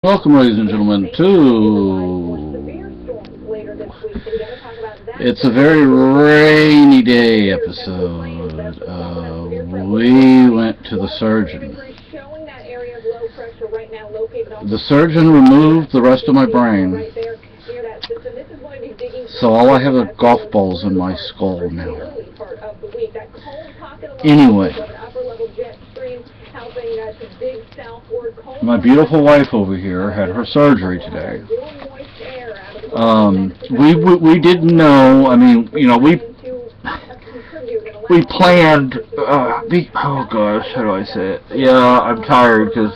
Welcome, ladies and gentlemen, to It's a Very Rainy Day episode. We went to the surgeon. The surgeon removed the rest of my brain, so all I have are golf balls in my skull now. Anyway, my beautiful wife over here had her surgery today. We didn't know. I mean, you know, we planned. Oh gosh, how do I say it? Yeah, I'm tired because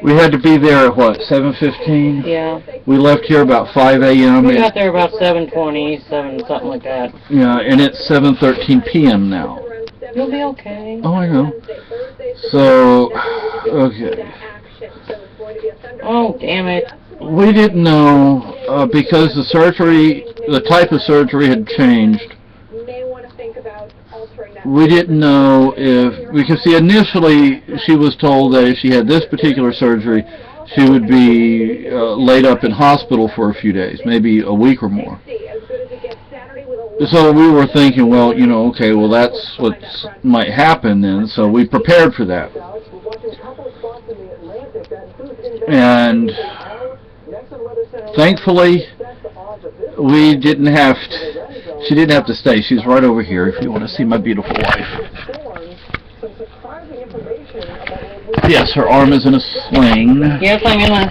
we had to be there at what, 7:15? Yeah. We left here about 5 a.m. We got there about 7:20, something like that. Yeah, and it's 7:13 p.m. now. You'll be okay. Oh, I know. So, okay. Oh, damn it. We didn't know because the type of surgery had changed. We didn't know because initially she was told that if she had this particular surgery, she would be laid up in hospital for a few days, maybe a week or more. So we were thinking, well, you know, okay, well that's what might happen then, so we prepared for that. And thankfully, she didn't have to stay. She's right over here if you want to see my beautiful wife. Yes, her arm is in a sling. Yes, I'm in a...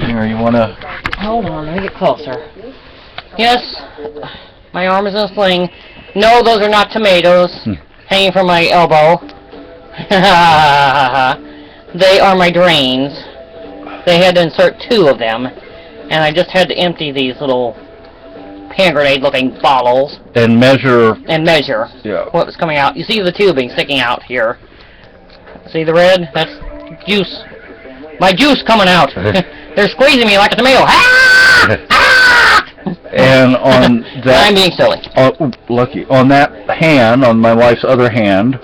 Here, you want to... Hold on, let me get closer. Yes, my arm is in a sling. No, those are not tomatoes hanging from my elbow. They are my drains. They had to insert 2 of them, and I just had to empty these little hand grenade-looking bottles. And measure. Yeah. What was coming out. You see the tubing sticking out here. See the red? That's juice. My juice coming out. They're squeezing me like a tomato. And on that... I'm being silly. Lucky. On that hand, on my wife's other hand...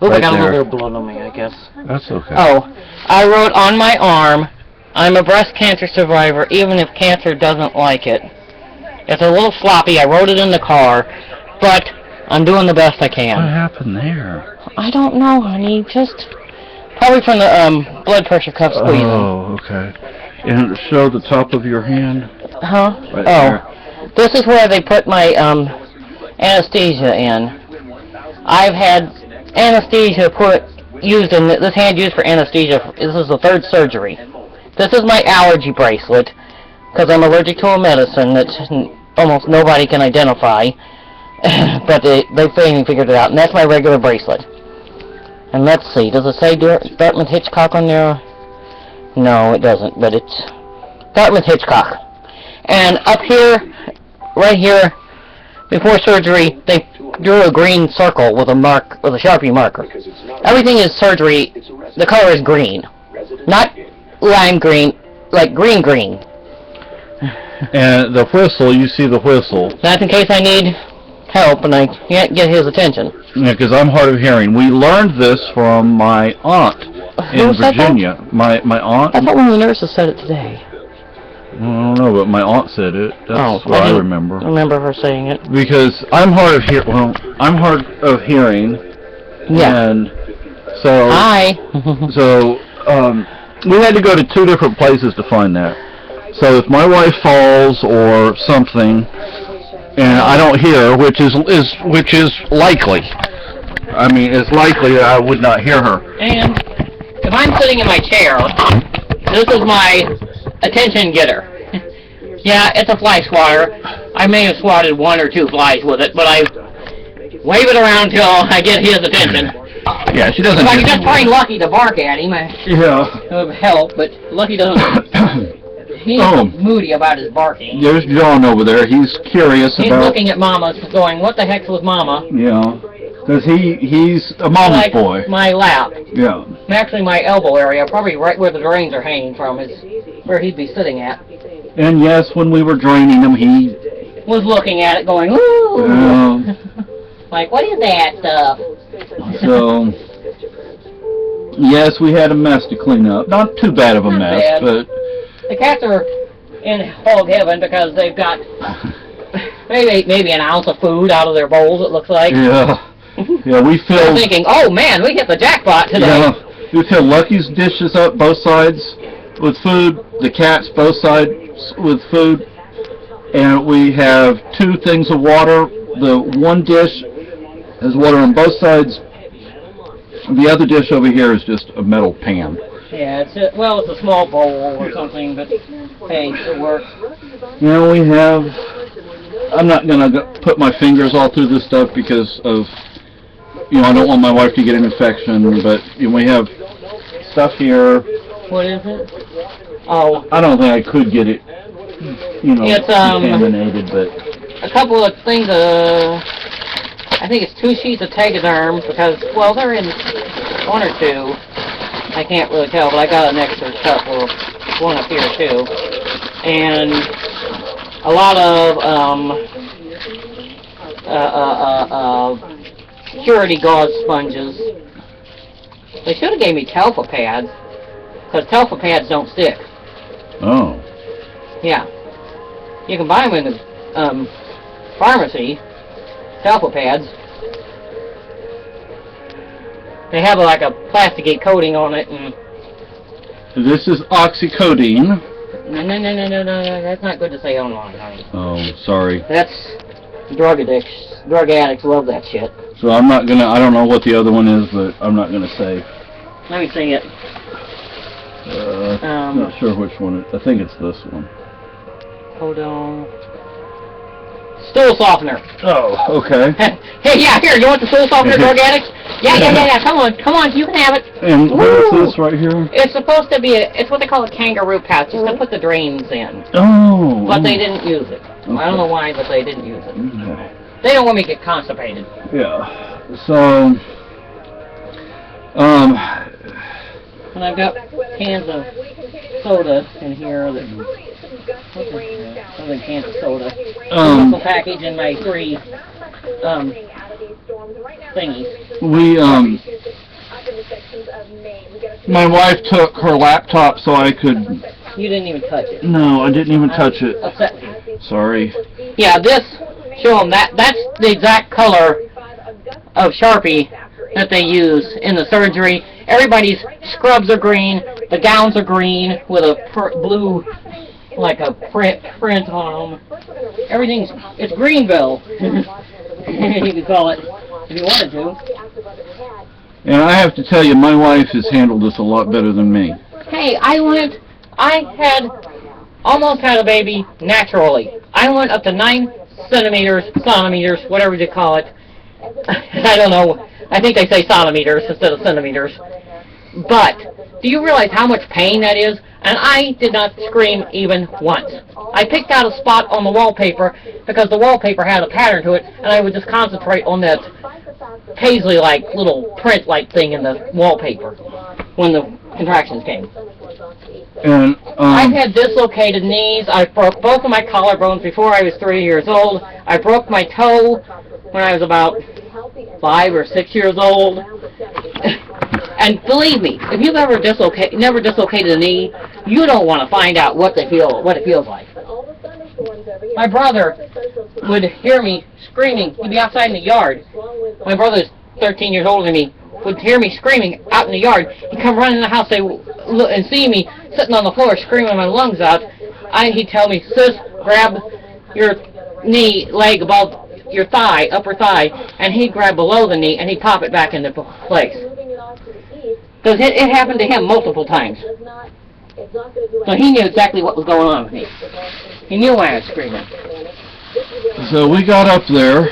Oop, I got a little bit of blood on me, I guess. That's okay. Oh, I wrote on my arm, I'm a breast cancer survivor, even if cancer doesn't like it. It's a little sloppy. I wrote it in the car, but I'm doing the best I can. What happened there? I don't know, honey. Just probably from the blood pressure cuff squeezing. Oh, okay. And show the top of your hand. Huh? Right there. This is where they put my anesthesia in. I've had anesthesia used in this hand used for anesthesia. This is the 3rd surgery. This is my allergy bracelet because I'm allergic to a medicine that almost nobody can identify, but they finally figured it out. And that's my regular bracelet. And let's see, does it say Dartmouth Hitchcock on there? No, it doesn't, but it's Dartmouth Hitchcock. And up here, right here, before surgery, they drew a green circle with a Sharpie marker. Everything is surgery. The color is green, not lime green, like green. And the whistle, you see the whistle. That's in case I need help and I can't get his attention. Yeah, because I'm hard of hearing. We learned this from my aunt in Virginia. My aunt. I thought one of the nurses said it today. I don't know, but my aunt said it. That's what I remember. I remember her saying it. Because I'm hard of hearing. Well, I'm hard of hearing. Yeah. And so. Hi. So we had to go to 2 different places to find that. So if my wife falls or something, and I don't hear, which is likely. I mean, it's likely that I would not hear her. And if I'm sitting in my chair, this is my attention getter. Yeah, it's a fly swatter. I may have swatted 1 or 2 flies with it, but I wave it around till I get his attention. Yeah, she doesn't. If I could just find Lucky to bark at him, it would help, but Lucky doesn't. He's moody about his barking. There's John over there. He's curious He's looking at Mama, going, what the heck's with Mama? Yeah, because he's a mama's boy. My lap. Yeah. Actually, my elbow area, probably right where the drains are hanging from, is where he'd be sitting at. And yes, when we were draining him, he was looking at it, going, ooh. Like, what is that stuff? So Yes, we had a mess to clean up. Not too bad of a Not mess, bad. but The cats are in hog heaven because they've got maybe an ounce of food out of their bowls, it looks like. yeah, yeah, we They're filled. thinking, oh man, we hit the jackpot today. Yeah, we filled Lucky's dishes up both sides with food. The cats both sides with food, and we have 2 things of water. The one dish has water on both sides. The other dish over here is just a metal pan. Yeah, it's a small bowl or something, but hey, it works. You know, we have. I'm not gonna put my fingers all through this stuff because of, I don't want my wife to get an infection. But we have stuff here. What is it? Oh, I don't think I could get it, it's contaminated, but a couple of things. I think it's 2 sheets of Tegaderm because, well, they're in 1 or 2. I can't really tell, but I got an extra couple, one up here too, and a lot of security gauze sponges. They should have gave me Telfa pads, because Telfa pads don't stick. oh, Yeah, you can buy them in the pharmacy. Telfa pads. They have like a plasticky coating on it, and this is oxycodone. no, that's not good to say online, honey. Oh, sorry. That's drug addicts love that shit. So I'm not gonna. I don't know what the other one is, but I'm not gonna say. Let me see it. Not sure which one. I think it's this one. Hold on. Stool softener. Oh, okay. Hey, yeah, here, you want the stool softener, drug addicts? Yeah, come on, you can have it. And what's this right here? It's supposed to be, it's what they call a kangaroo pouch, just to put the drains in. Oh. But they didn't use it. Okay. I don't know why, but they didn't use it. Okay. They don't want me to get constipated. Yeah. So, And I've got cans of soda in here other cans of soda. Little package in my 3 thingies. My wife took her laptop so I could. You didn't even touch it. No, I didn't even touch it. Upset me. Sorry. Yeah, show them that's the exact color of Sharpie that they use in the surgery. Everybody's scrubs are green, the gowns are green with a blue, like a print on them. It's Greenville, you could call it, if you wanted to. And I have to tell you, my wife has handled this a lot better than me. Hey, I almost had a baby naturally. I went up to 9 centimeters, whatever you call it. I don't know. I think they say centimeters instead of centimeters. But do you realize how much pain that is? And I did not scream even once. I picked out a spot on the wallpaper because the wallpaper had a pattern to it, and I would just concentrate on that paisley-like little print-like thing in the wallpaper when the contractions came. And I've had dislocated knees. I broke both of my collarbones before I was 3 years old. I broke my toe when I was about 5 or 6 years old. And believe me, if you've ever never dislocated a knee, you don't want to find out what it feels like. My brother would hear me screaming. He'd be outside in the yard. My brother's 13 years older than me. Would hear me screaming out in the yard. He'd come running in the house and see me sitting on the floor screaming my lungs out. He'd tell me, "Sis, grab your leg above your thigh, upper thigh," and he'd grab below the knee and he'd pop it back into place. Because it happened to him multiple times. So he knew exactly what was going on with me. He knew why I was screaming. so we got up there.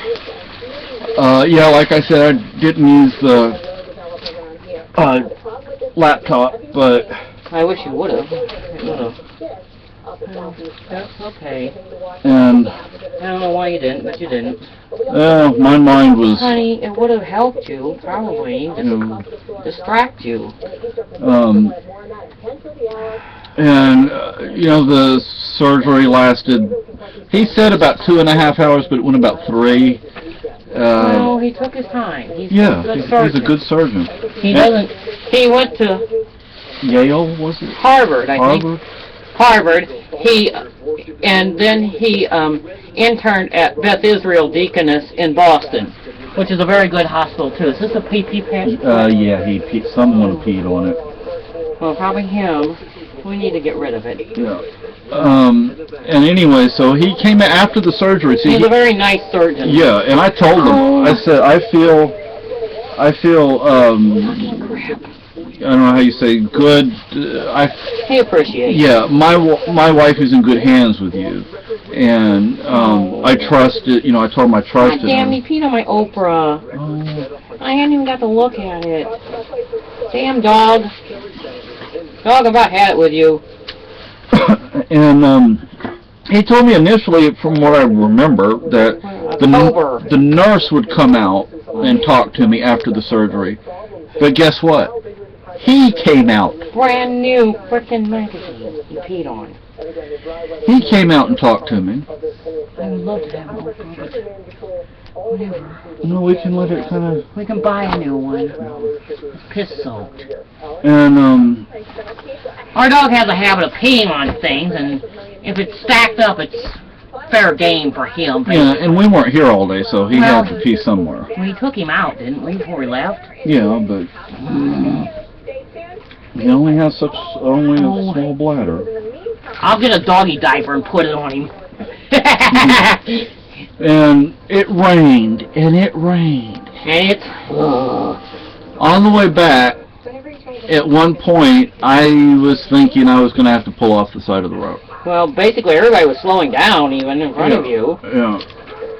Yeah, like I said, I didn't use the laptop, but I wish you would have. That's okay. And I don't know why you didn't, but you didn't. my mind was. Honey, it would have helped you, probably, distract you. And the surgery lasted. He said about 2.5 hours, but it went about 3. No, he took his time. He's He's a good surgeon. He doesn't. He went to Yale, was it? Harvard, I think. Harvard? Harvard. And then he interned at Beth Israel Deaconess in Boston, which is a very good hospital too. Is this a PP patch? Yeah, someone peed on it. Well, probably him. We need to get rid of it. Yeah. And anyway, so he came after the surgery. See, he's a very nice surgeon. Yeah, and I told him, I said, I feel, I don't know how you say, good, He appreciates. Yeah, my wife is in good hands with you, and I trusted, you know, I told him I trusted him. Damn, he peed on my Oprah. I hadn't even got to look at it. Damn dog. Dog about had it with you. And he told me initially, from what I remember, that the nurse would come out and talk to me after the surgery. But guess what? He came out. Brand new frickin' magazine you peed on. He came out and talked to me. I would love to have an Oprah, but whatever. No, we can let it kind of... We can buy a new one. It's piss-soaked. And, our dog has a habit of peeing on things, and if it's stacked up, it's fair game for him. Yeah, and we weren't here all day, so he had to pee somewhere. We took him out, didn't we, before we left? Yeah, but he only has a small bladder. I'll get a doggy diaper and put it on him. And it rained, and it rained. And it's... On the way back, at one point, I was thinking I was going to have to pull off the side of the road. Well, basically everybody was slowing down even in front of you. Yeah.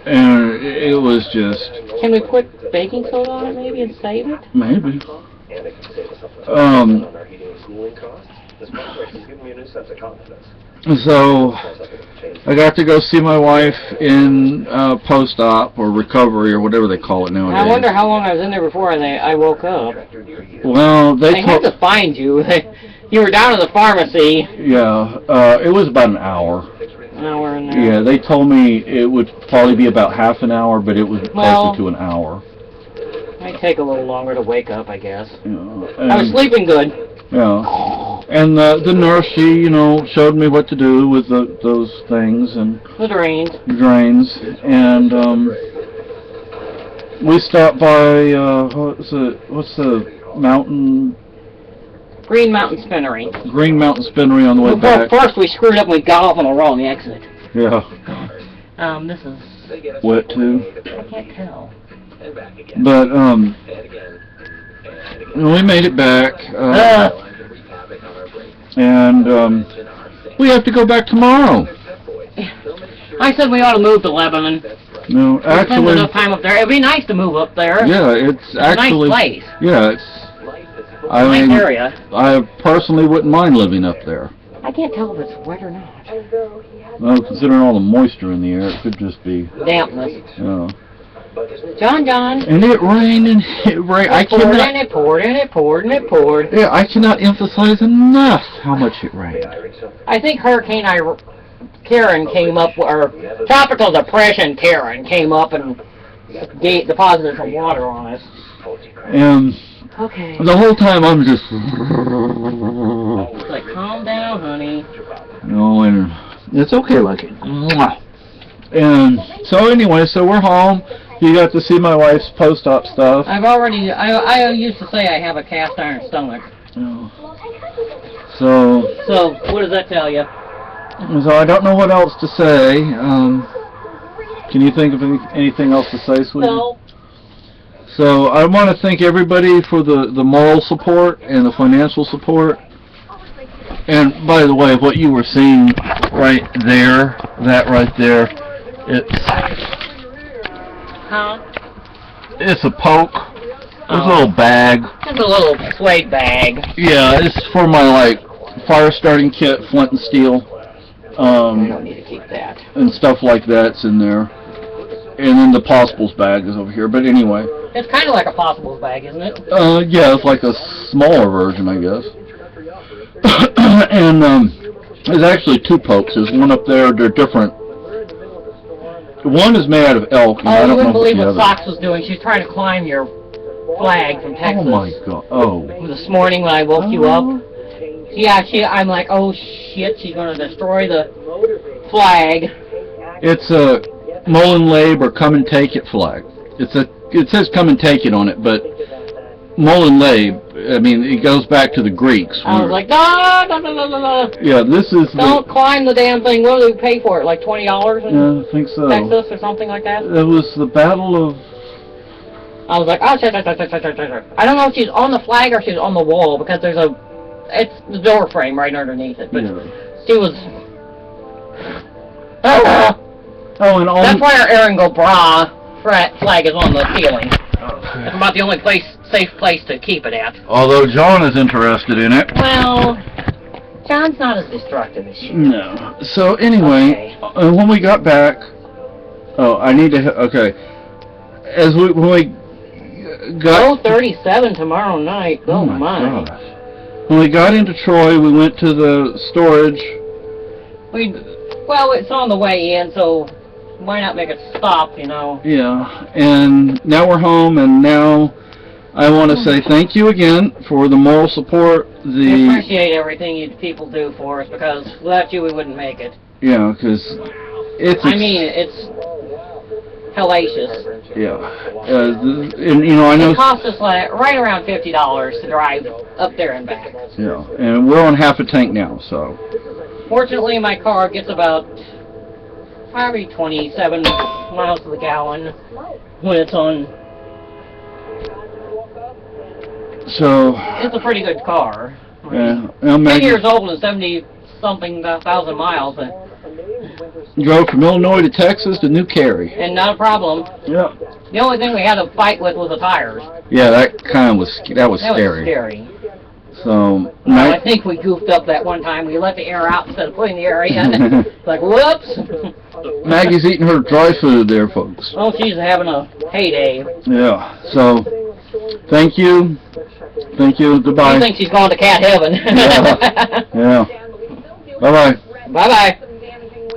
And it was just... Can we put baking soda on it maybe and save it? Maybe. So, I got to go see my wife in post-op or recovery or whatever they call it nowadays. I wonder how long I was in there before I woke up. Well, they had to find you. You were down at the pharmacy. Yeah, it was about an hour. An hour in there. Yeah, they told me it would probably be about half an hour, but it was closer to an hour. Might take a little longer to wake up, I guess. Yeah, I was sleeping good. Yeah. And the nurse, she, you know, showed me what to do with those things and the drains. And we stopped by what's the mountain? Green Mountain Spinnery. Green Mountain Spinnery on the way back. First we screwed up and we got off on the wrong exit. Yeah. This is wet too. I can't tell. But we made it back. And we have to go back tomorrow. I said we ought to move to Lebanon. No, actually, spend enough time up there. It'd be nice to move up there. Yeah, it's actually a nice place. Yeah, it's. I nice mean, area. I personally wouldn't mind living up there. I can't tell if it's wet or not. Well, considering all the moisture in the air, it could just be dampness. Yeah. John. And it rained and it rained. It poured and it poured. Yeah, I cannot emphasize enough how much it rained. I think Hurricane Karen came up, or Tropical Depression Karen came up and deposited some water on us. And okay. The whole time I'm just... It's like, calm down, honey. No, and it's okay, Lucky. And so anyway, so we're home. You got to see my wife's post-op stuff. I used to say I have a cast iron stomach. Oh. So what does that tell you? So I don't know what else to say. Can you think of anything else to say, sweetie? No. So I want to thank everybody for the moral support and the financial support. And by the way, what you were seeing right there, that right there, it's a poke. It's a little bag. It's a little suede bag. Yeah, it's for my fire starting kit, flint and steel. I don't need to keep that. And stuff like that's in there. And then the Possibles bag is over here. But anyway. It's kind of like a Possibles bag, isn't it? Yeah, it's like a smaller version, I guess. And there's actually two pokes. There's one up there. They're different. One is made out of elk. And I don't you wouldn't know believe what Socks was doing. She's trying to climb your flag from Texas. Oh my God. Oh. This morning when I woke you up. Yeah, I'm like, oh shit, she's gonna destroy the flag. It's a Mullen Labe or come and take it flag. It says come and take it on it, but Mullen Labe, I mean, it goes back to the Greeks. I was like, no. Yeah, this is. Don't climb the damn thing. What do we pay for it? Like $20 in Yeah, I think so. Texas or something like that? It was the Battle of. I was like, oh, shit. I don't know if she's on the flag or she's on the wall because it's the door frame right underneath it. But she was. Oh, and that's why our Aaron Go Bra flag is on the ceiling. It's about the only safe place to keep it at. Although John is interested in it. Well, John's not as destructive as you. No. So anyway, okay. When we got back, I need to. Okay, when we got. 37 tomorrow night. Oh my. Gosh. When we got into Troy, we went to the storage. Well, it's on the way in, so why not make it stop, you know? Yeah, and now we're home, and now I want to say thank you again for the moral support. We appreciate everything you people do for us, because without you we wouldn't make it. Yeah, because it's hellacious. Yeah, and you know, I know it cost us like right around $50 to drive up there and back. Yeah, and we're on half a tank now, so. Fortunately, my car gets about probably 27 miles to the gallon when it's on. So. It's a pretty good car. Yeah, 10 years old and 70-something thousand miles. Drove from Illinois to Texas to New Cary. And not a problem. Yeah. The only thing we had to fight with was the tires. Yeah, that was scary. That was scary. So, well, I think we goofed up that one time. We let the air out instead of putting the air in. Like, whoops. Maggie's eating her dry food there, folks. Oh, she's having a heyday. Yeah. So, thank you. Thank you. Goodbye. I think she's going to cat heaven. Yeah. Bye-bye. Bye-bye.